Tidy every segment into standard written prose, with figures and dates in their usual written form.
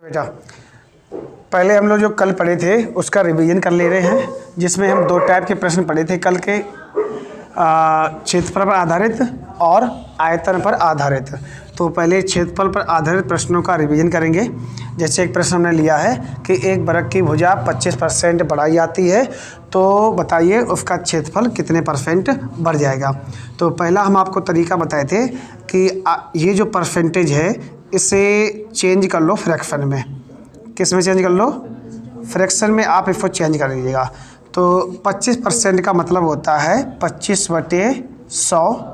बेटा पहले हम लोग जो कल पढ़े थे उसका रिवीजन कर ले रहे हैं, जिसमें हम दो टाइप के प्रश्न पढ़े थे कल के, क्षेत्रफल पर आधारित और आयतन पर आधारित। तो पहले क्षेत्रफल पर आधारित प्रश्नों का रिवीजन करेंगे। जैसे एक प्रश्न हमने लिया है कि एक वर्ग की भुजा 25% बढ़ाई जाती है, तो बताइए उसका क्षेत्रफल कितने परसेंट बढ़ जाएगा। तो पहला हम आपको तरीका बताए थे कि ये जो परसेंटेज है इसे चेंज कर लो फ्रैक्शन में। किस में चेंज कर लो? फ्रैक्शन में आप इसको चेंज कर लीजिएगा। तो 25% का मतलब होता है 25/100।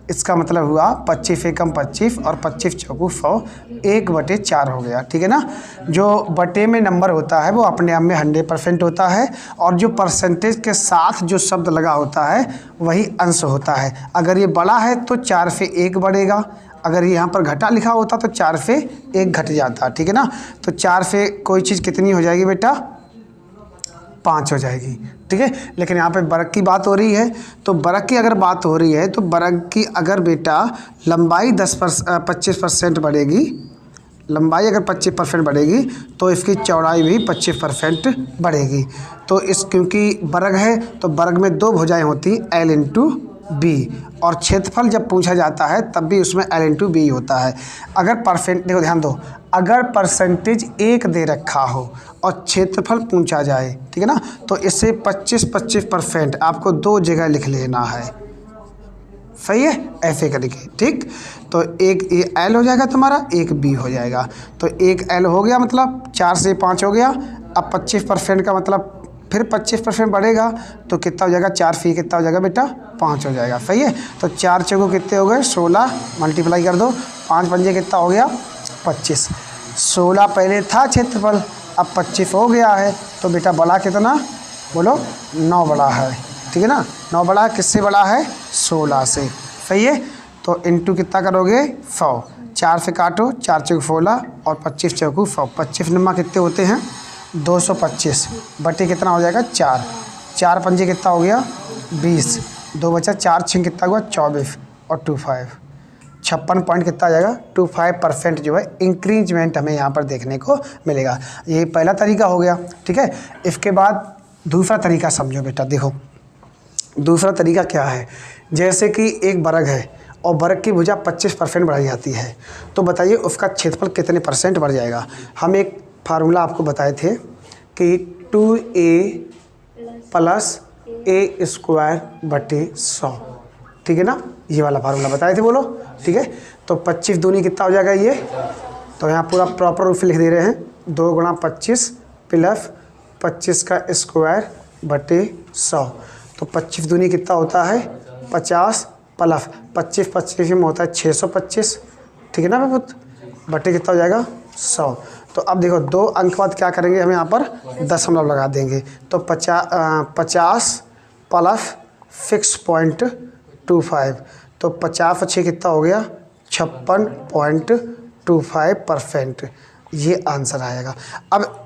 इसका मतलब हुआ 25 एकम 25 और 25 चौकू 100, 1/4 हो गया। ठीक है ना। जो बटे में नंबर होता है वो अपने आप में 100% होता है, और जो परसेंटेज के साथ जो शब्द लगा होता है वही अंश होता है। अगर ये बड़ा है तो 4 से 1 बढ़ेगा, अगर यहाँ पर घटा लिखा होता तो 4 से 1 घट जाता। ठीक है ना। तो 4 से कोई चीज़ कितनी हो जाएगी बेटा? 5 हो जाएगी। ठीक है। लेकिन यहाँ पे वर्ग की बात हो रही है, तो वर्ग की अगर बात हो रही है तो वर्ग की अगर बेटा लंबाई 25% बढ़ेगी, लंबाई अगर 25% बढ़ेगी तो इसकी चौड़ाई भी 25% बढ़ेगी। तो इस क्योंकि वर्ग है तो वर्ग में 2 भुजाएं होती L इंटू बी, और क्षेत्रफल जब पूछा जाता है तब भी उसमें L इंटू बी होता है। अगर देखो ध्यान दो, अगर परसेंटेज 1 दे रखा हो और क्षेत्रफल पूछा जाए, ठीक है ना, तो इससे 25% आपको 2 जगह लिख लेना है। सही है, ऐसे करके। ठीक, तो एक ए L हो जाएगा तुम्हारा, एक B हो जाएगा। तो एक L हो गया, मतलब 4 से 5 हो गया। अब 25% का मतलब फिर 25% बढ़ेगा तो कितना हो जाएगा? 4 फी कितना हो जाएगा बेटा? 5 हो जाएगा। सही है। तो 4 चौको कितने हो गए? 16, मल्टीप्लाई कर दो, 5 पंजे कितना हो गया? 25। 16 पहले था क्षेत्रफल, अब 25 हो गया है, तो बेटा बड़ा कितना? बोलो, 9 बड़ा है। ठीक है ना। 9 बड़ा किससे बड़ा है? 16 से। सही है। तो इंटू कितना करोगे? 100। 4 से काटो, 4 चौक 16 और 25 चौकू 100। 25 नंबर कितने होते हैं? 225 बटे कितना हो जाएगा? 4। 4 पंजे कितना हो गया? 20। 2 बचा, 4 6 कितना हुआ? 24 और 25 56 पॉइंट कितना आ जाएगा? 25% जो है इंक्रीजमेंट हमें यहाँ पर देखने को मिलेगा। ये पहला तरीका हो गया। ठीक है। इसके बाद दूसरा तरीका समझो बेटा। देखो दूसरा तरीका क्या है। जैसे कि एक वर्ग है और वर्ग की भुजा 25% बढ़ाई जाती है, तो बताइए उसका क्षेत्रफल कितने परसेंट बढ़ जाएगा। हम एक फार्मूला आपको बताए थे कि 2a + a² / 100। ठीक है ना, ये वाला फार्मूला बताए थे, बोलो। ठीक है। तो 25 दूनी कितना हो जाएगा ये? तो यहाँ पूरा प्रॉपर रूप से लिख दे रहे हैं, 2 × 25 + 25 का स्क्वायर बटे 100। तो 25 दूनी कितना होता है? 50 प्लस 25 में होता है 625। ठीक है ना बहुत, बटे कितना हो जाएगा? 100। तो अब देखो 2 अंक बाद क्या करेंगे, हम यहाँ पर दशमलव लगा देंगे। तो 50 प्लस 6.25, तो 50 और 6 कितना हो गया? 56.25%। ये आंसर आएगा। अब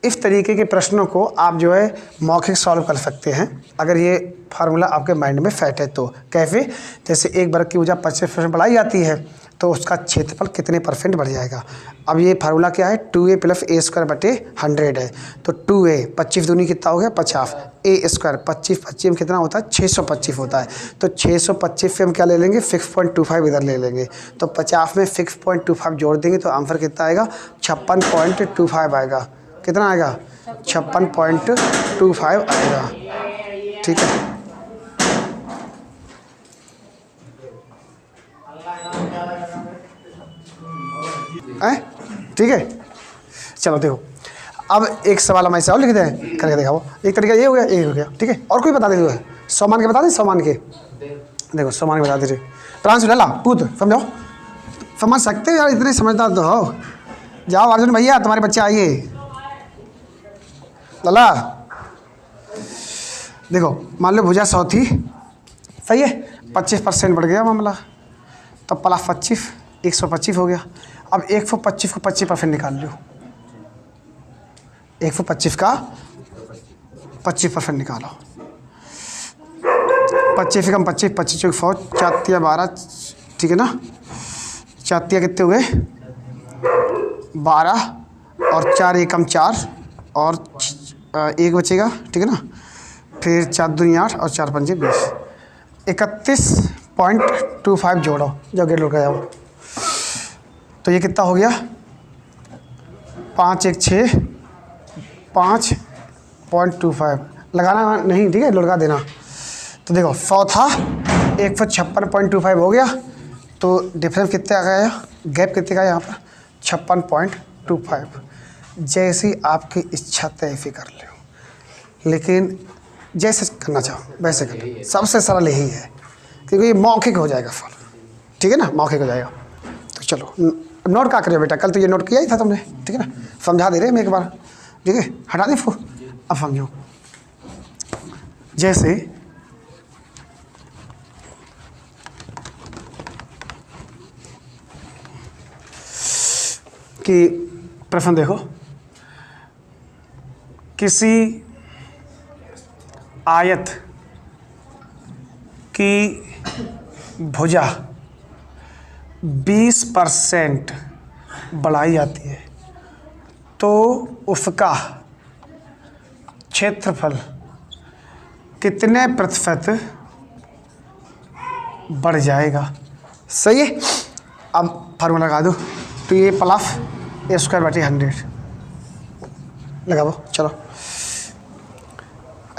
इस तरीके के प्रश्नों को आप जो है मौखिक सॉल्व कर सकते हैं, अगर ये फार्मूला आपके माइंड में सेट है तो। कैसे? जैसे एक वर्ग की भुजा 25% बढ़ाई जाती है तो उसका क्षेत्रफल कितने परसेंट बढ़ जाएगा। अब ये फार्मूला क्या है? 2a + a² बटे 100 है। तो 2a 25 दूनी कितना हो गया? 50, a² 25 में कितना होता है? 625 होता है। तो 625 से हम क्या ले लेंगे? 6.25 इधर ले लेंगे। तो 50 में 6.25 जोड़ देंगे तो आंसर कितना आएगा? 56.25 आएगा। कितना आएगा? 56.25 आएगा। ठीक है। ठीक है, चलो देखो अब एक सवाल हम ऐसे और लिख दें, करके दिखाओ। एक तरीका ये हो गया, ये हो गया। ठीक है। और कोई बता दे, 100 मान के बता दें। 100 मान के देखो, 100 मान के बता दीजिए। प्रांश ला पूत समझो, समझ सकते हो यार, इतने समझदार तो हो। जाओ अर्जुन भैया, तुम्हारे बच्चे आइए। लला देखो, मान लो भुजा 100 थी। सही है। 25% बढ़ गया मामला, तो प्लस 25 125 हो गया। अब 125 को 25% निकाल लो। 125 का 25% निकालो। 25 कम 25, 25 चौक 100, 4 × 12। ठीक है ना। 4 कितने हुए? 12 और 4 एकम 4 और 1 बचेगा, ठीक है ना। फिर 4 दूनी 8 और 4 पंजे 20, 31.25 जोड़ो, जो गेट लुट जाओ। तो ये कितना हो गया, 5 1 6, 5.25 लगाना नहीं, ठीक है, लुढ़का देना। तो देखो 100 था, 156.25 हो गया। तो डिफरेंस कितने आ गया, गैप कितने का यहाँ पर 56.25। जैसी आपकी इच्छा तय फिर कर लो, लेकिन जैसे करना चाहो वैसे कर लो, सबसे सरल यही है, क्योंकि ये मौखिक हो जाएगा फल, ठीक है ना, मौखिक हो जाएगा। तो चलो नोट क्या करियो बेटा, कल तो ये नोट किया ही था तुमने, ठीक है ना, समझा दे रहे मैं एक बार, ठीक है, हटा दे फो। अब समझो, जैसे कि प्रश्न देखो, किसी आयत की भुजा 20% बढ़ाई जाती है तो उसका क्षेत्रफल कितने प्रतिशत बढ़ जाएगा। सही है। अब फार्मूला लगा दो, तो ये प्लस a²/100 लगाओ। चलो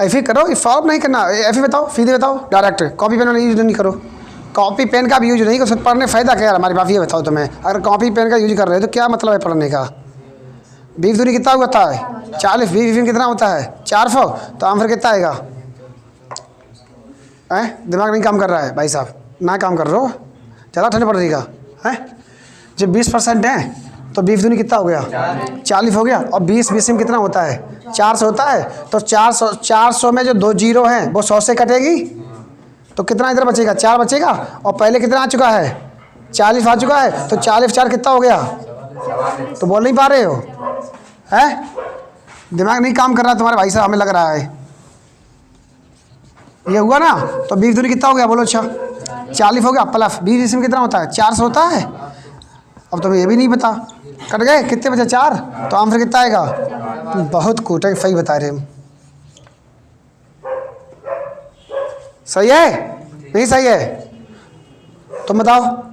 ऐसे ही करो, सॉल्व नहीं करना, ऐसे बताओ, सीधे बताओ, डायरेक्ट कॉपी पेन यूज नहीं करो। कॉपी पेन का भी यूज नहीं करो, पढ़ने फ़ायदा क्या है हमारे पास, ये बताओ तुम्हें। अगर कॉपी पेन का यूज कर रहे हो तो क्या मतलब है पढ़ने का। 20 दूनी कितना होता है 40, 20 कितना होता है 400, तो आंसर कितना आएगा। दिमाग नहीं काम कर रहा है भाई साहब, ना काम कर रहे हो, ज़्यादा ठंड पड़ रही का है। जब 20% है तो 20 दूनी कितना हो गया 40 हो गया, और 20 में कितना होता है 400 होता है। तो 400 में जो 2 जीरो हैं वो 100 से कटेगी, तो कितना इधर बचेगा 4 बचेगा, और पहले कितना आ चुका है 40 आ चुका है, तो 40 4 कितना हो गया। तो बोल नहीं पा रहे हो, है दिमाग नहीं काम कर रहा तुम्हारे भाई साहब, हमें लग रहा है। ये हुआ ना, तो 20 दूनी कितना हो गया बोलो। अच्छा 40 हो गया, प्लस 20 में कितना होता है 400 होता है। अब तुम्हें ये भी नहीं पता, कट गए, कितने बचे 4, तो आंसर कितना आएगा। बहुत कोटे सही बता रहे हम। सही है नहीं सही है, तुम बताओ।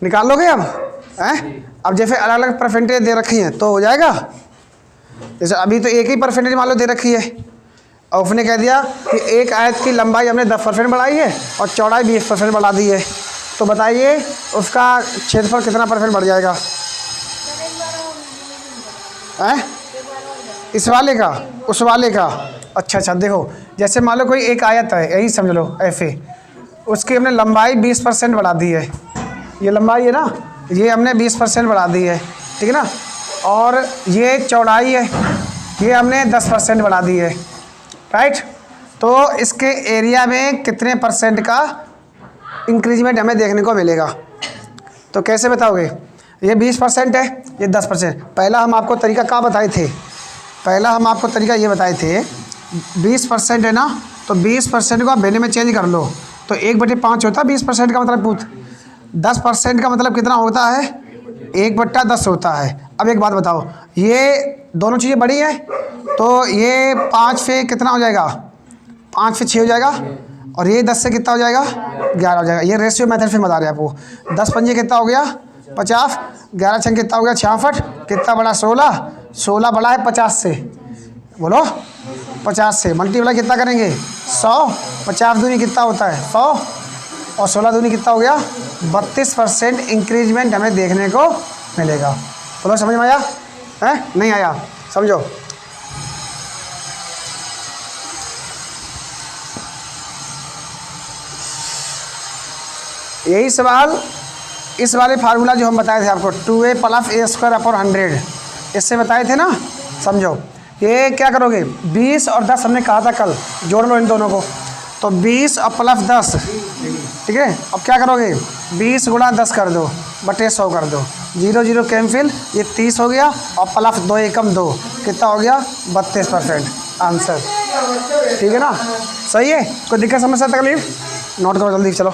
निकाल लोगे अब, हैं? अब जैसे अलग अलग परसेंटेज दे रखी हैं तो हो जाएगा। जैसे अभी तो एक ही परसेंटेज मान लो दे रखी है, और उसने कह दिया कि एक आयत की लंबाई हमने 10% बढ़ाई है और चौड़ाई 20% बढ़ा दी है, तो बताइए उसका क्षेत्रफल कितना % बढ़ जाएगा। हैं? इस वाले का उस वाले का। अच्छा देखो, जैसे मान लो कोई एक आयत है, यही समझ लो ऐसे, उसकी हमने लंबाई 20% बढ़ा दी है, ये लंबाई है ना, ये हमने 20% बढ़ा दी है, ठीक है ना, और ये चौड़ाई है, ये हमने 10% बढ़ा दी है, राइट। तो इसके एरिया में कितने % का इंक्रीजमेंट हमें देखने को मिलेगा। तो कैसे बताओगे, ये 20% है, ये 10%। पहला हम आपको तरीका क्या बताए थे, पहला हम आपको तरीका ये बताए थे, 20% है ना, तो 20% को आप वैल्यू में चेंज कर लो, तो 1/5 होता है 20% का मतलब पूछ। 10% का मतलब कितना होता है 1/10 होता है। अब एक बात बताओ, ये दोनों चीज़ें बड़ी हैं, तो ये 5 से कितना हो जाएगा 5 से 6 हो जाएगा, और ये 10 से कितना हो जाएगा 11 हो जाएगा। ये रेशियो मेथड से बता रहे हैं आपको। 10 पंजे कितना हो गया 50, 11 छंग कितना हो गया 66, कितना बड़ा 16 बड़ा है 50 से, बोलो 50 से मल्टीप्लाई कितना करेंगे 100, 50 दूनी कितना होता है 100, और 16 दूनी कितना हो गया 32% इंक्रीजमेंट हमें देखने को मिलेगा। बोलो समझ में आया है नहीं आया, समझो। यही सवाल इस वाले फार्मूला जो हम बताए थे आपको 2a + a²/100, इससे बताए थे ना, समझो। ये क्या करोगे 20 और 10 हमने कहा था कल, जोड़ लो इन दोनों को, तो 20 और +10, ठीक है। अब क्या करोगे 20 × 10 कर दो बटे 100 कर दो, 0 0 कैंसिल, ये 30 हो गया और प्लस 2 एकम 2 कितना हो गया 32% आंसर। ठीक है ना, सही है। कोई दिक्कत समस्या तकलीफ नोट करो जल्दी चलो।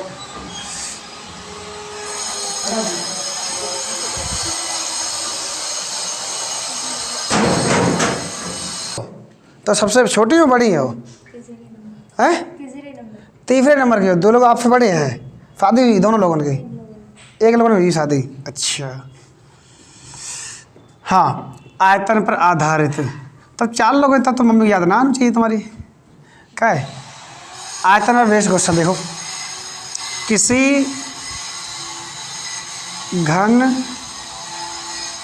तो सबसे छोटी हो बड़ी हो हैं? तीसरे नंबर की हो। 2 लोग आपसे बड़े हैं, शादी हुई दोनों लोगों की, एक लोगों ने हुई शादी। अच्छा हाँ, आयतन पर आधारित। तब 4 लोग हैं तब तो मम्मी याद ना आनी चाहिए तुम्हारी। क्या है आयतन पर बेस्ड क्वेश्चन देखो, किसी घन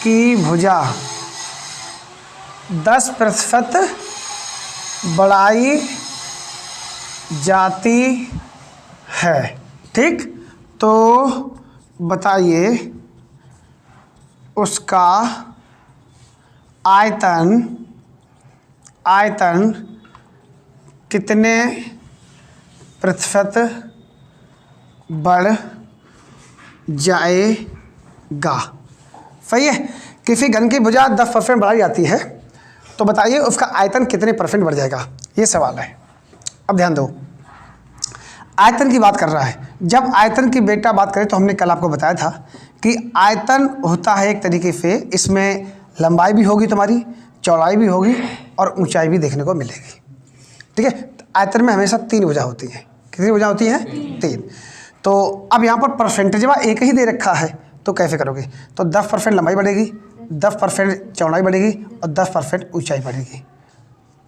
की भुजा 10% बढ़ाई जाती है, ठीक, तो बताइए उसका आयतन कितने प्रतिशत बढ़ जाएगा। सही है, किसी घन की भुजा 10% बढ़ाई जाती है तो बताइए उसका आयतन कितने % बढ़ जाएगा, ये सवाल है। अब ध्यान दो, आयतन की बात कर रहा है। जब आयतन की बेटा बात करें तो हमने कल आपको बताया था कि आयतन होता है एक तरीके से, इसमें लंबाई भी होगी तुम्हारी, चौड़ाई भी होगी और ऊंचाई भी देखने को मिलेगी। ठीक है, तो आयतन में हमेशा 3 भुजा होती हैं। कितनी भुजा होती हैं? 3। तो अब यहाँ पर परसेंटेज एक ही दे रखा है तो कैसे करोगे, तो 10% लंबाई बढ़ेगी, 10% चौड़ाई बढ़ेगी और 10% ऊंचाई बढ़ेगी।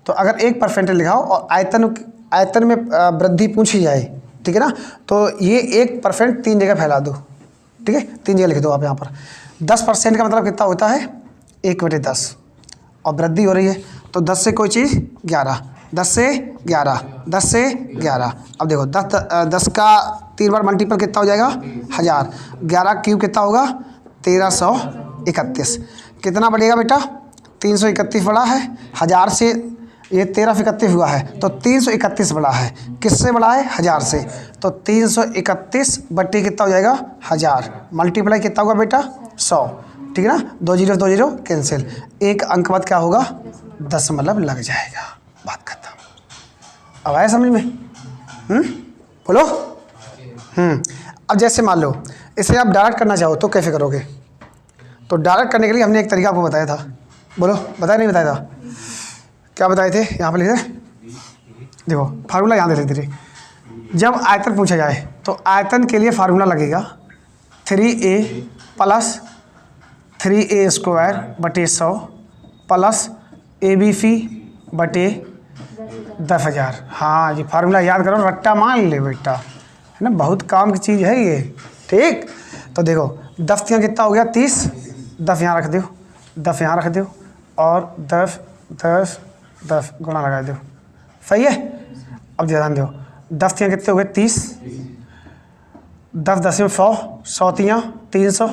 तो अगर 1% लिखाओ और आयतन में वृद्धि पूछी जाए, ठीक है ना, तो ये 1% 3 जगह फैला दो। ठीक है, 3 जगह लिख दो आप यहाँ पर। 10% का मतलब कितना होता है 1/10 और वृद्धि हो रही है तो 10 से कोई चीज़ 11, 10 से 11, 10 से 11। अब देखो 10 का 3 बार मल्टीपल कितना हो जाएगा 1000, 11 क्यूब कितना होगा 1331। कितना बढ़ेगा बेटा 331 बड़ा है, 1000 से ये 1331 हुआ है तो 331 बड़ा है। किससे बड़ा है 1000 से, तो 331 बट्टी कितना हो जाएगा 1000, मल्टीप्लाई कितना होगा बेटा 100। ठीक है ना, 2 0 2 0 कैंसिल, एक अंक बाद क्या होगा दशमलव लग जाएगा, बात खत्म। अब आया समझ में? बोलो। अब जैसे मान लो इसे आप डायरेक्ट करना चाहो तो कैसे करोगे, तो डायरेक्ट करने के लिए हमने एक तरीका आपको बताया था। बोलो, बताया नहीं बताया था? क्या बताए थे, यहाँ पर लिखे देखो फार्मूला यहाँ दे धीरे। जब आयतन पूछा जाए तो आयतन के लिए फार्मूला लगेगा 3a प्लस 3a² बटे 100 प्लस ABC बटे 10,000। हाँ जी, फार्मूला याद करो, रट्टा मान ले बेटा, है ना, बहुत काम की चीज़ है ये। ठीक, तो देखो 10 यहाँ कितना हो गया 30, 10 यहाँ रख दो, 10 यहाँ रख दो और 10 10 10 गुणा लगा दो। सही है, अब ध्यान दो 10 यहाँ कितने हो गए 30, 10 10 में 100, 100 300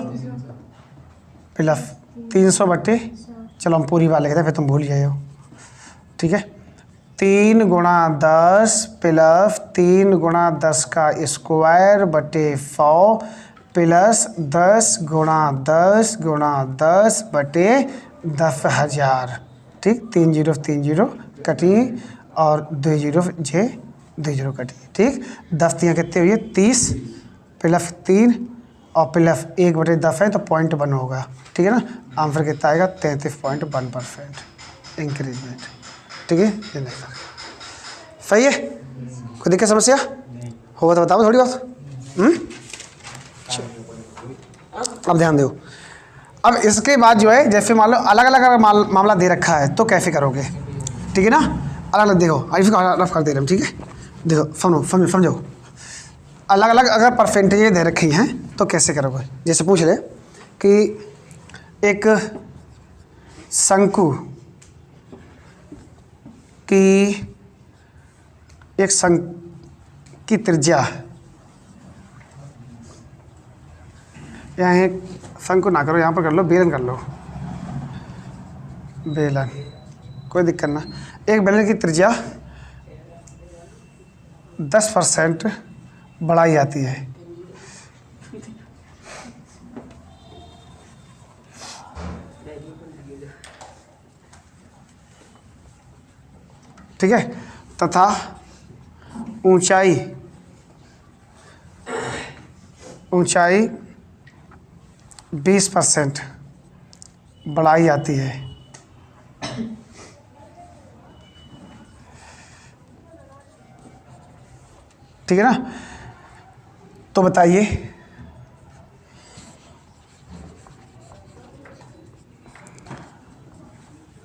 प्लस 300 बटे, चलो हम पूरी बात लिखते हैं फिर तुम भूल जाए हो। ठीक है, 3 गुणा 10 प्लस 3 गुणा 10 का स्क्वायर बटे 100 प्लस 10 गुणा 10 गुणा 10 बटे 10,000। ठीक, 3 0 3 0 कटी और 2 0 जे 2 0 कटी। ठीक, 10 यहाँ कितने हुई 30 प्लस 3 और प्लस 1/10 है तो 0.1 होगा। ठीक है ना, आंसर कितना आएगा 33.1% इंक्रीजमेंट। ठीक है, ये नहीं सही है, कोई दिक्कत समस्या होगा तो बताओ थोड़ी बहुत। अब ध्यान दो, अब इसके बाद जो है जैसे मान लो अलग अलग अगर मामला दे रखा है तो कैसे करोगे। ठीक है ना, अलग अलग देखो रफ कर दे रहे हम। ठीक है, देखो समझो अलग अलग अगर परसेंटेज दे रखी हैं तो कैसे करोगे। जैसे पूछ ले कि एक शंकु की त्रिज्या, यहाँ शंकु ना करो, यहाँ पर कर लो, बेलन कर लो, बेलन कोई दिक्कत ना। एक बेलन की त्रिज्या 10% बढ़ाई जाती है। ठीक है, तथा ऊंचाई 20% बढ़ाई जाती है। ठीक है ना, तो बताइए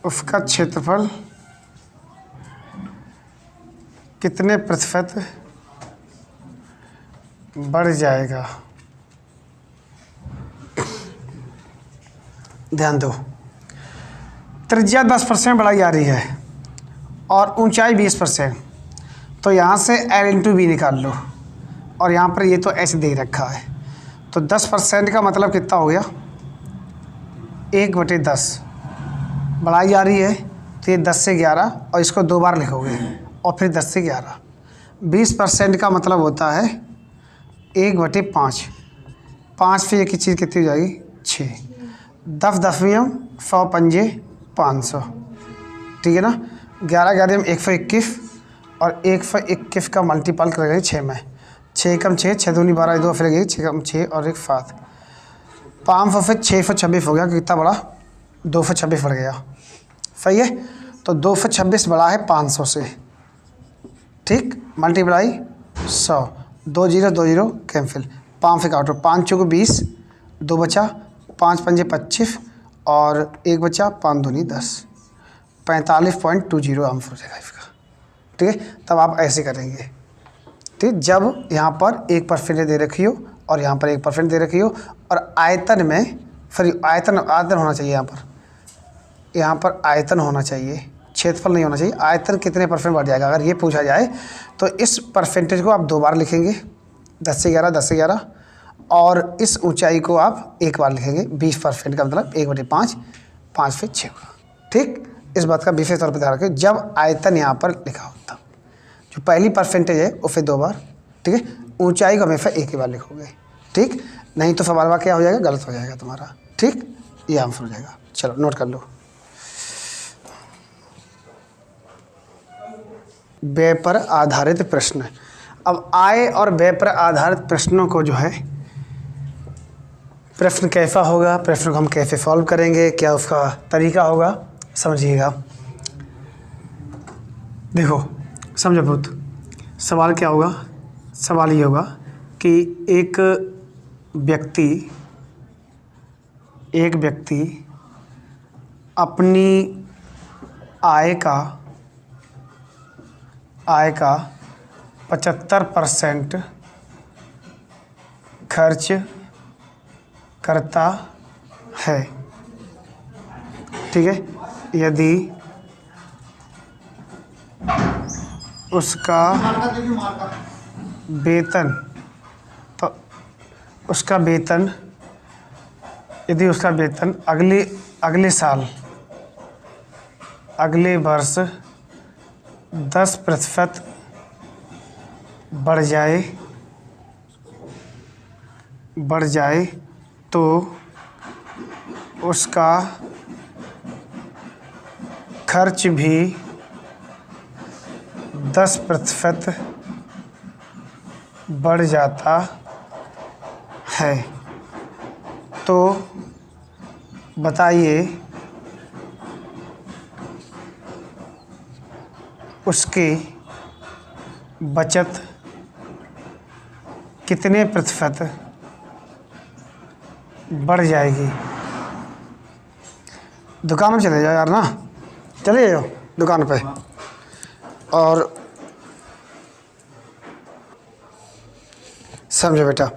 उसका क्षेत्रफल कितने प्रतिशत बढ़ जाएगा। ध्यान दो, त्रिज्या 10% बढ़ाई जा रही है और ऊंचाई 20%, तो यहाँ से L/B निकाल लो और यहाँ पर ये तो ऐसे दे रखा है, तो 10% का मतलब कितना हो गया, 1/10 बढ़ाई जा रही है, तो ये 10 से 11 और इसको 2 बार लिखोगे और फिर 10 से 11। 20% का मतलब होता है 1/5, 5 फिर एक ही चीज़ कितनी हो जाएगी, 6। 10 10वीं 100 पंजे 500, ठीक है ना। 11 11 121 और 121 का मल्टीपल करेंगे 6 में, 6 कम 6, 6 दूनी 12, 2 फिर 6 कम 6 और 1 7, 500 फिर 626 हो गया, कितना बड़ा, 226 बढ़ गया। सही है, तो 226 बड़ा है 500 से। ठीक, मल्टीप्लाई 100, 2 0 2 0 कैंसिल, 5 से काटो, 5 चौको 20, 2 बचा, 5 पंजे 25 और 1 बचा, 5 दूनी 10, 45.20 आंसर हो जाएगा इसका। ठीक है, तब आप ऐसे करेंगे। ठीक, जब यहाँ पर 1% दे रखी हो और यहाँ पर 1% दे रखी हो और आयतन में फिर आयतन होना चाहिए, यहाँ पर आयतन होना चाहिए, क्षेत्रफल नहीं होना चाहिए। आयतन कितने % बढ़ जाएगा, अगर ये पूछा जाए तो इस परसेंटेज को आप 2 बार लिखेंगे, 10 से 11 10 से 11, और इस ऊंचाई को आप 1 बार लिखेंगे। 20% का मतलब 1/5, 5 फिर 6 होगा। ठीक, इस बात का विशेष तौर पर ध्यान रखें, जब आयतन यहाँ पर लिखा होता, जो पहली परसेंटेज है वो फिर 2 बार। ठीक है, ऊंचाई को हमेशा 1 ही बार लिखोगे। ठीक, नहीं तो सवाल क्या हो जाएगा, गलत हो जाएगा तुम्हारा। ठीक, ये आंसर हो जाएगा। चलो नोट कर लो। व्यय पर आधारित प्रश्न। अब आय और व्यय पर आधारित प्रश्नों को जो है, प्रश्न कैसा होगा, प्रश्न को हम कैसे सॉल्व करेंगे, क्या उसका तरीका होगा, समझिएगा। देखो समझो बहुत, सवाल क्या होगा, सवाल ये होगा कि एक व्यक्ति अपनी आय का 75% खर्च करता है। ठीक है, यदि उसका वेतन अगले वर्ष 10% बढ़ जाए तो उसका खर्च भी 10% बढ़ जाता है। तो बताइए उसकी बचत कितने प्रतिशत बढ़ जाएगी। दुकान में चले जाओ यार ना, चले जाओ दुकान पे। और समझो बेटा,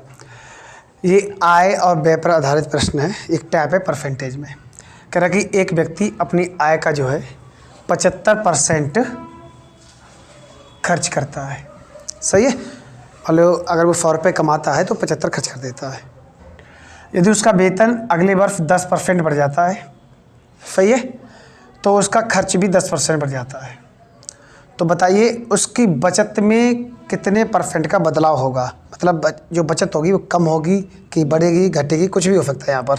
ये आय और व्यय पर आधारित प्रश्न है, एक टाइप है परसेंटेज में। कह रहा कि एक व्यक्ति अपनी आय का जो है 75% खर्च करता है। सही है, हेलो, अगर वो 100 रुपये कमाता है तो 75 खर्च कर देता है। यदि उसका वेतन अगले वर्ष 10% बढ़ जाता है, सही है, तो उसका खर्च भी 10% बढ़ जाता है। तो बताइए उसकी बचत में कितने % का बदलाव होगा, मतलब जो बचत होगी वो कम होगी कि बढ़ेगी, घटेगी, कुछ भी हो सकता है यहाँ पर।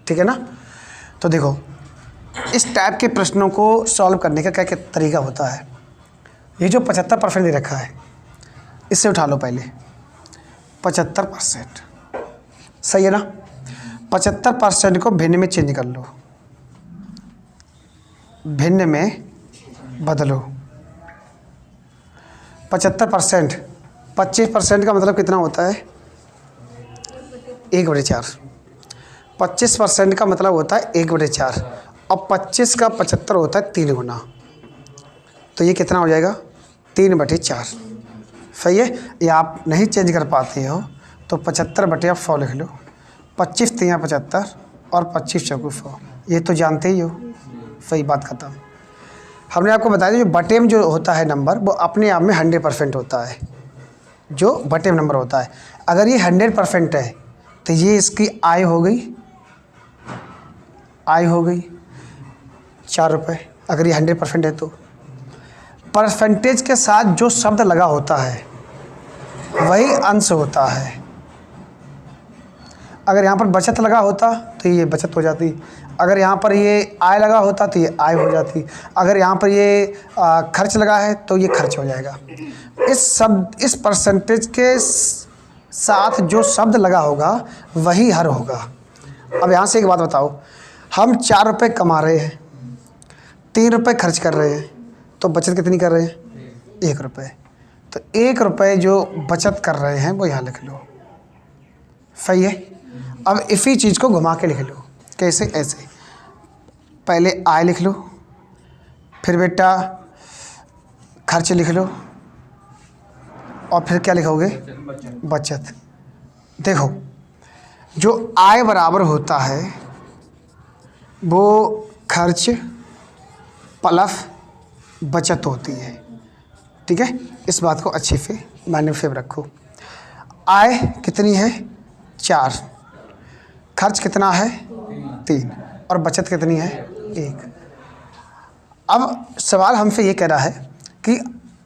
ठीक है ना, तो देखो इस टाइप के प्रश्नों को सॉल्व करने का क्या क्या तरीका होता है। ये जो 75% दे रखा है इससे उठा लो पहले 75%, सही है ना। 75% को भिन्न में चेंज कर लो, भिन्न में बदलो। 75%, 25% का मतलब कितना होता है 1/4। 25% का मतलब होता है 1/4 और 25 का 75 होता है 3 गुना, तो ये कितना हो जाएगा 3/4। सही है। ये आप नहीं चेंज कर पाते हो तो 75/100 लिख लो। 25 3 75 और 25 चौको 100, ये तो जानते ही हो। सही बात खत्म। हमने आपको बताया जो बटे में जो होता है नंबर वो अपने आप में 100% होता है। जो बटे में नंबर होता है अगर ये 100% है तो ये इसकी आय हो गई, आय हो गई 4 रुपये। अगर ये 100% है तो परसेंटेज के साथ जो शब्द लगा होता है वही अंश होता है। अगर यहाँ पर बचत लगा होता तो ये बचत हो जाती, अगर यहाँ पर ये आय लगा होता तो ये आय हो जाती, अगर यहाँ पर ये खर्च लगा है तो ये खर्च हो जाएगा। इस परसेंटेज के साथ जो शब्द लगा होगा वही हर होगा। अब यहाँ से एक बात बताओ, हम 4 रुपये कमा रहे हैं, 3 रुपये खर्च कर रहे हैं, तो बचत कितनी कर रहे हैं 1 रुपये। तो 1 रुपये जो बचत कर रहे हैं वो यहाँ लिख लो। सही है। अब इसी चीज़ को घुमा के लिख लो। कैसे? ऐसे पहले आय लिख लो, फिर बेटा खर्च लिख लो और फिर क्या लिखोगे बचत। देखो जो आय बराबर होता है वो खर्च प्लस बचत होती है। ठीक है, इस बात को अच्छे से माइंड में रखो। आय कितनी है 4, खर्च कितना है 3 और बचत कितनी है 1। अब सवाल हमसे ये कह रहा है कि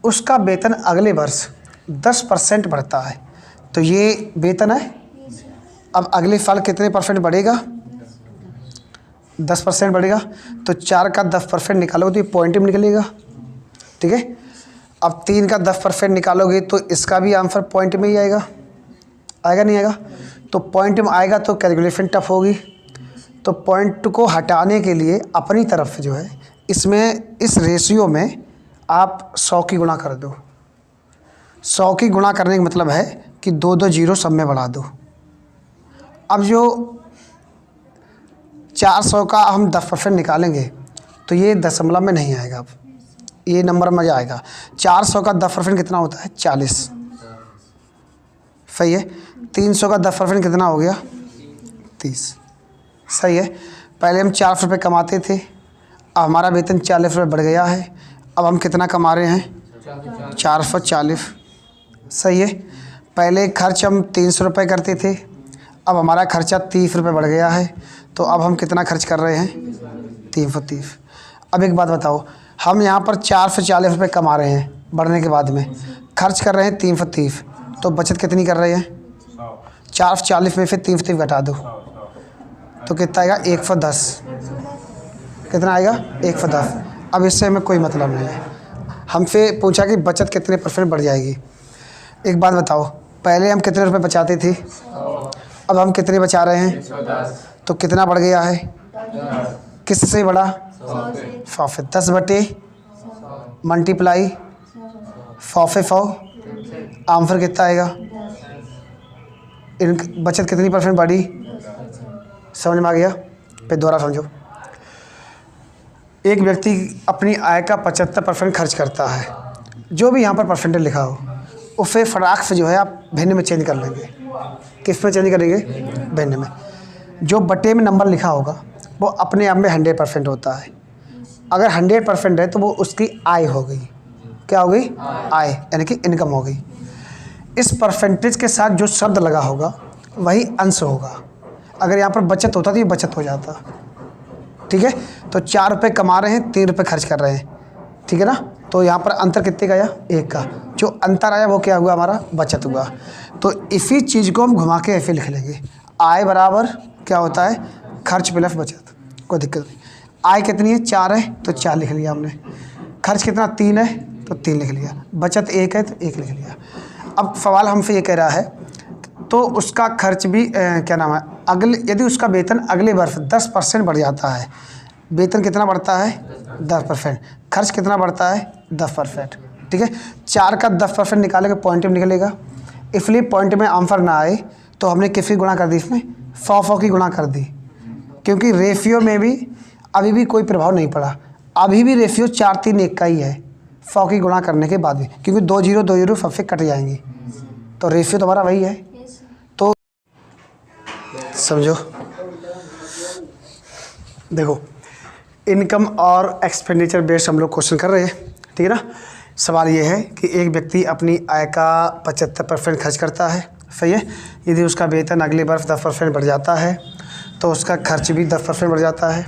उसका वेतन अगले वर्ष 10% बढ़ता है, तो ये वेतन है। अब अगले साल कितने परसेंट बढ़ेगा 10% बढ़ेगा, तो 4 का 10% निकालोगे तो ये पॉइंट में निकलेगा। ठीक है। अब 3 का 10% निकालोगे तो इसका भी आंसर पॉइंट में ही आएगा, आएगा नहीं आएगा? तो पॉइंट में आएगा तो कैलकुलेशन टफ होगी। तो पॉइंट को हटाने के लिए अपनी तरफ से जो है इसमें इस रेशियो में आप 100 की गुणा कर दो। 100 की गुणा करने का मतलब है कि 2 जीरो सब में बढ़ा दो। अब जो 400 का हम 10% निकालेंगे तो ये दशमलव में नहीं आएगा, अब ये नंबर में आएगा। 400 का 10% कितना होता है 40। सही है। 300 का 10% कितना हो गया 30। सही है। पहले हम 400 रुपये कमाते थे, अब हमारा वेतन 40 रुपये बढ़ गया है। अब हम कितना कमा रहे हैं 440। सही है। पहले खर्च हम 300 रुपये करते थे, अब हमारा खर्चा 30 रुपये बढ़ गया है, तो अब हम कितना खर्च कर रहे हैं 330। अब एक बात बताओ, हम यहाँ पर 440 रुपये कमा रहे हैं बढ़ने के बाद में, खर्च कर रहे हैं 330, तो बचत कितनी कर रहे हैं 440 में से 330 घटा दो तो कितना आएगा 110। कितना आएगा 110। अब इससे हमें कोई मतलब नहीं है। हमसे पूछा कि बचत कितने % बढ़ जाएगी। एक बात बताओ, पहले हम कितने रुपए बचाते थे, अब हम कितने बचा रहे हैं 110। तो कितना बढ़ गया है किससे बढ़ा 100 से। 10 बटे मल्टीप्लाई 100 से 100 आंसर कितना आएगा। इन बचत कितनी % बढ़ी समझ में आ गया। फिर दोबारा समझो, एक व्यक्ति अपनी आय का 75% खर्च करता है, जो भी यहाँ पर परसेंटेज लिखा हो उसे फटाक से जो है आप भिन्न में चेंज कर लेंगे। किस में चेंज करेंगे भिन्न में। जो बटे में नंबर लिखा होगा वो अपने आप में 100% होता है। अगर 100% है तो वो उसकी आय हो गई। क्या हो गई आय, यानी कि इनकम हो गई। इस परसेंटेज के साथ जो शब्द लगा होगा वही अंश होगा। अगर यहाँ पर बचत होता तो ये बचत हो जाता। ठीक है। तो 4 रुपये कमा रहे हैं 3 रुपये खर्च कर रहे हैं, ठीक है ना। तो यहाँ पर अंतर कितने का आया 1 का। जो अंतर आया वो क्या हुआ हमारा बचत हुआ। तो इसी चीज़ को हम घुमा के ऐसे लिख लेंगे, आय बराबर क्या होता है खर्च प्लस बचत। कोई दिक्कत नहीं। आय कितनी है 4 है तो 4 लिख लिया हमने। खर्च कितना 3 है तो 3 लिख लिया। बचत 1 है तो 1 लिख लिया। अब सवाल हमसे ये कह रहा है तो उसका खर्च भी क्या नाम है, अगले यदि उसका वेतन अगले वर्ष 10% बढ़ जाता है, वेतन कितना बढ़ता है 10%, खर्च कितना बढ़ता है 10%, ठीक है। 4 का 10% निकालेगा पॉइंट में निकलेगा, इसलिए पॉइंट में आंसर ना आए तो हमने किसकी गुणा कर दी, इसमें 100 की गुणा कर दी, क्योंकि रेशियो में भी अभी भी कोई प्रभाव नहीं पड़ा, अभी भी रेशियो 4 3 1 का ही है 100 की गुणा करने के बाद भी, क्योंकि 2 जीरो सबसे कट जाएंगे तो रेशियो तो हमारा वही है। तो समझो, देखो इनकम और एक्सपेंडिचर बेस्ड हम लोग क्वेश्चन कर रहे हैं, ठीक है ना। सवाल ये है कि एक व्यक्ति अपनी आय का 75% खर्च करता है, सही है। यदि उसका वेतन अगले वर्ष 10% बढ़ जाता है तो उसका खर्च भी 10% बढ़ जाता है,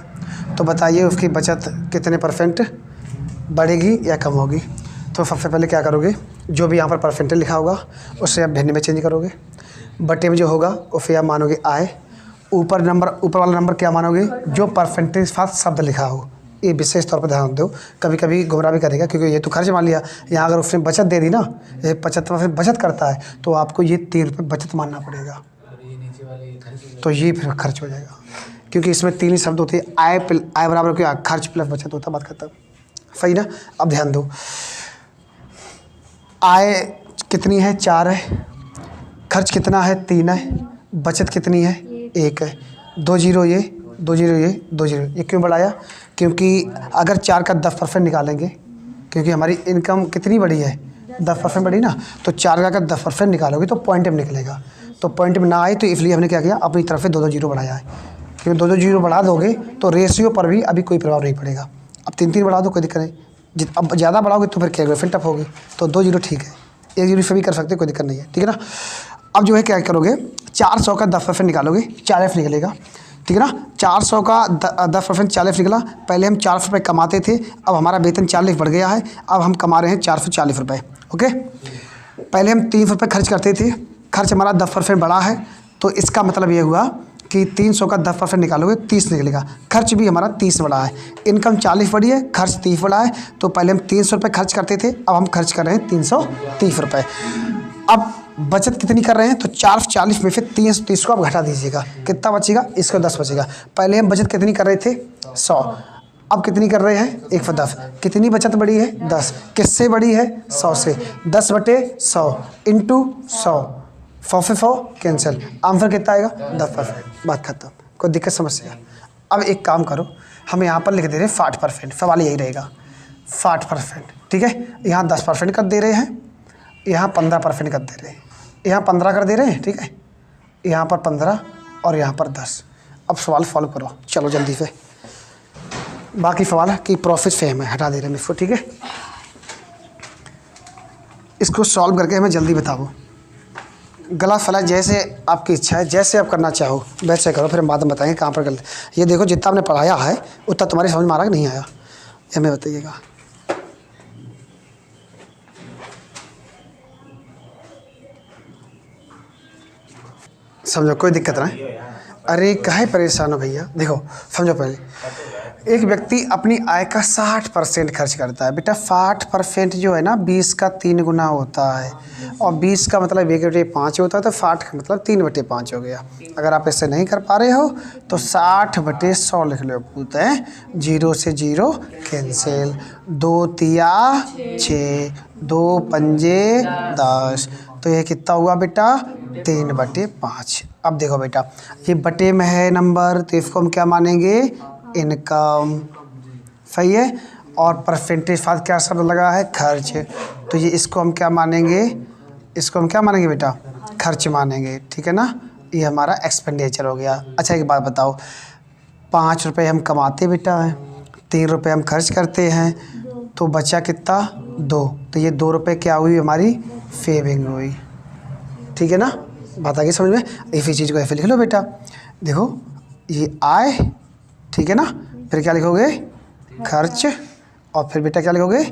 तो बताइए उसकी बचत कितने परसेंट बढ़ेगी या कम होगी। तो सबसे पहले क्या करोगे, जो भी यहाँ पर परसेंटेज लिखा होगा उससे आप भिन्न में चेंज करोगे, बटे में जो होगा उसे आप मानोगे आय, ऊपर वाला नंबर क्या मानोगे, जो परसेंटेज साथ शब्द लिखा हो। ये विशेष तौर पर ध्यान दो, कभी कभी गुमराह भी करेगा, क्योंकि ये तो खर्च मान लिया, यहाँ अगर उसने बचत दे दी ना, ये 75% बचत करता है तो आपको ये 3 रुपये बचत मानना पड़ेगा, तो ये फिर खर्च हो जाएगा, क्योंकि इसमें 3 ही शब्द होते हैं, आय बराबर क्या, खर्च प्लस बचत होता, बात खत्म, सही ना। अब ध्यान दो, आय कितनी है 4 है, खर्च कितना है 3 है, बचत कितनी है 1 है, 2 जीरो ये 2 जीरो ये 2 जीरो, ये क्यों बढ़ाया, क्योंकि अगर 4 का 10% निकालेंगे, क्योंकि हमारी इनकम कितनी बढ़ी है 10% बढ़ी ना, तो 4 का अगर 10% निकालोगे तो पॉइंट में निकलेगा, तो पॉइंट में ना आए तो इसलिए हमने क्या किया, अपनी तरफ से 2 जीरो बढ़ाया है, क्योंकि 2 जीरो बढ़ा दोगे तो रेशियो पर भी अभी कोई प्रभाव नहीं पड़ेगा। अब 3 बढ़ा दो, कोई दिक्कत नहीं, अब ज़्यादा बढ़ाओगे तो फिर कैलकुलेशन टफ होगी, तो 2 जीरो ठीक है, 1 जीरो से भी कर सकते, कोई दिक्कत नहीं है, ठीक है ना। अब जो है क्या करोगे, 400 का 10% निकालोगे 40 निकलेगा, ठीक है ना। 400 का 10% 40 निकला, पहले हम 400 रुपये कमाते थे, अब हमारा वेतन 40 बढ़ गया है, अब हम कमा रहे हैं 440 रुपये, ओके। पहले हम 300 रुपये खर्च करते थे, खर्च हमारा 10% बढ़ा है, तो इसका मतलब ये हुआ कि 300 का 10% निकालोगे 30 निकलेगा, खर्च भी हमारा 30 बढ़ा है, इनकम 40 बढ़ी है, खर्च 30 बढ़ा है, तो पहले हम 300 रुपये खर्च करते थे, अब हम खर्च कर रहे हैं 330 रुपये। अब बचत कितनी कर रहे हैं, तो 440 में से 330 को आप घटा दीजिएगा, कितना बचेगा, इसको 10 बचेगा। पहले हम बचत कितनी कर रहे थे 100, अब कितनी कर रहे हैं 110, कितनी बचत बढ़ी है 10, किससे बढ़ी है 100 से, 10 बटे 100 इंटू 100, 100 से 100 कैंसिल, आंसर कितना आएगा 10%, बात खत्म, कोई दिक्कत समस्या। अब एक काम करो, हम यहाँ पर लिख दे रहे हैं 60%, सवाल यही रहेगा 60%, ठीक है। यहाँ 10% कर दे रहे हैं, यहाँ 15% कर दे रहे हैं, यहाँ 15 कर दे रहे हैं, ठीक है, यहाँ पर 15 और यहाँ पर 10। अब सवाल सॉल्व करो, चलो जल्दी से, बाकी सवाल की प्रॉफिट फेम है, हटा दे रहे हैं इसको, ठीक है। इसको सॉल्व करके हमें जल्दी बताओ, गलत फला जैसे आपकी इच्छा है, जैसे आप करना चाहो वैसे करो, फिर हम बाद में बताएंगे कहाँ पर गलत। ये देखो जितना आपने पढ़ाया है उतना तुम्हारी समझ में आ रहा कि नहीं आया, ये हमें बताइएगा। समझो, कोई दिक्कत ना है, अरे काहे परेशान हो भैया। देखो समझो, पहले एक व्यक्ति अपनी आय का 60% खर्च करता है, बेटा 60% जो है ना 20 का 3 गुना होता है, और 20 का मतलब 1/5 होता है, तो 60 का मतलब 3/5 हो गया। अगर आप इससे नहीं कर पा रहे हो तो 60/100 लिख लो, पूछते हैं 0 से 0 कैंसिल, 2 तिया 6, 2 पंजे 10, तो ये कितना हुआ बेटा 3/5। अब देखो बेटा, ये बटे में है नंबर, तो इसको हम क्या मानेंगे इनकम, सही है, और परसेंटेज साथ क्या शब्द लगा है खर्च, तो ये इसको हम क्या मानेंगे, इसको हम क्या मानेंगे बेटा खर्च मानेंगे, ठीक है ना। ये हमारा एक्सपेंडिचर हो गया। अच्छा एक बात बताओ, 5 रुपये हम कमाते बेटा हैं, 3 रुपये हम खर्च करते हैं, तो बचा कितना 2, तो ये 2 रुपये क्या हुई हमारी सेविंग हुई, ठीक है ना। बात आ गई समझ में, इसी चीज़ को ऐसे लिख लो बेटा। देखो ये आय, ठीक है ना, फिर क्या लिखोगे खर्च, और फिर बेटा क्या लिखोगे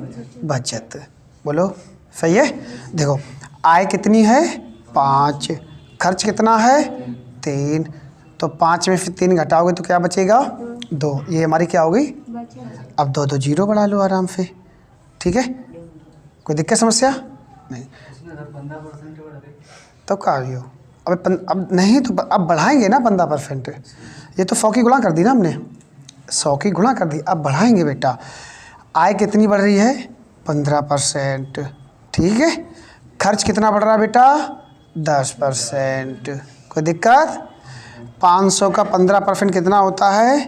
बचत, बोलो सही है। देखो आय कितनी है 5, खर्च कितना है 3, तो 5 में फिर 3 घटाओगे तो क्या बचेगा 2। ये हमारी क्या हो गई। अब 2 2 जीरो बढ़ा लो आराम से, ठीक है, कोई दिक्कत समस्या नहीं। तो क्या हो अब नहीं तो अब बढ़ाएंगे ना 15%। ये तो 100 की गुणा कर दी ना हमने, 100 की गुणा कर दी, अब बढ़ाएंगे बेटा। आय कितनी बढ़ रही है 15%, ठीक है। खर्च कितना बढ़ रहा है बेटा 10%, कोई दिक्कत। 500 का 15% कितना होता है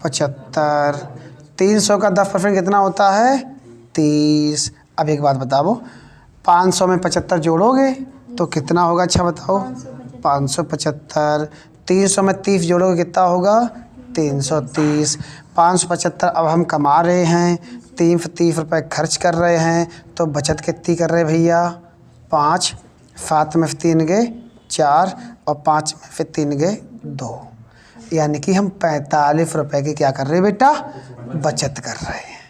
75, 300 का 10% कितना होता है 30। अब एक बात बताओ, 500 में 75 जोड़ोगे तो कितना होगा, अच्छा बताओ 575। 300 में 30 जोड़ोगे कितना होगा 330। 575 अब हम कमा रहे हैं, 30 रुपये खर्च कर रहे हैं, तो बचत कितनी कर रहे हैं भैया 5। 7 में 3 गए 4 और 5 में फिर 3 गए 2, यानी कि हम 45 रुपये की क्या कर रहे हैं बेटा बचत कर रहे हैं,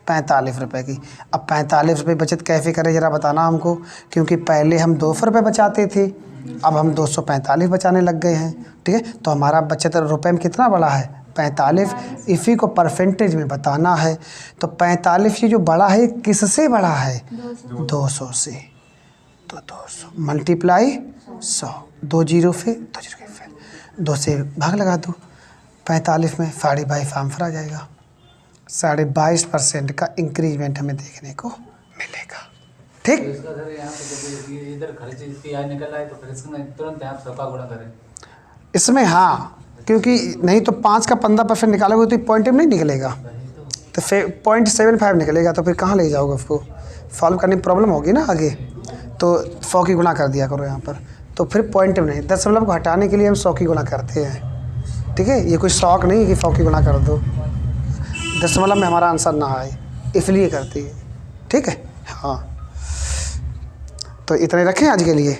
45 रुपये की। अब 45 रुपये बचत कैसे करें ज़रा बताना हमको, क्योंकि पहले हम 200 रुपये बचाते थे, अब हम 245 बचाने लग गए हैं, ठीक है। तो हमारा बचत रुपये में कितना बढ़ा है 45, इसी को परसेंटेज में बताना है। तो 45 ये जो बढ़ा है किससे बढ़ा है 200 से, तो 200 मल्टीप्लाई 100, 2 जीरो फिर 2 जीरो फिर 2 से भाग लगा दो, 45 में 22.5 आंसर आ जाएगा। 22.5% का इंक्रीजमेंट हमें देखने को मिलेगा, ठीक। तो इसका सर यहाँ पे जब इधर खर्च इसकी आय निकल आए तो फिर इसमें तुरंत आप 100 का गुणा करें इसमें, हाँ, क्योंकि नहीं तो 5 का 15% निकालोगे तो पॉइंट में नहीं निकलेगा, तो फिर 0.75 निकलेगा, तो फिर कहाँ ले जाओगे उसको, सॉल्व करने में प्रॉब्लम होगी ना आगे। तो 100 की गुणा कर दिया करो यहाँ पर, तो फिर पॉइंट में नहीं, दशमलव को हटाने के लिए हम 100 की गुणा करते हैं, ठीक है। ये कोई शौक नहीं कि 100 की गुणा कर दो, दशमलव में हमारा आंसर ना आए इसलिए करती है, ठीक है। हाँ, तो इतने रखें आज के लिए।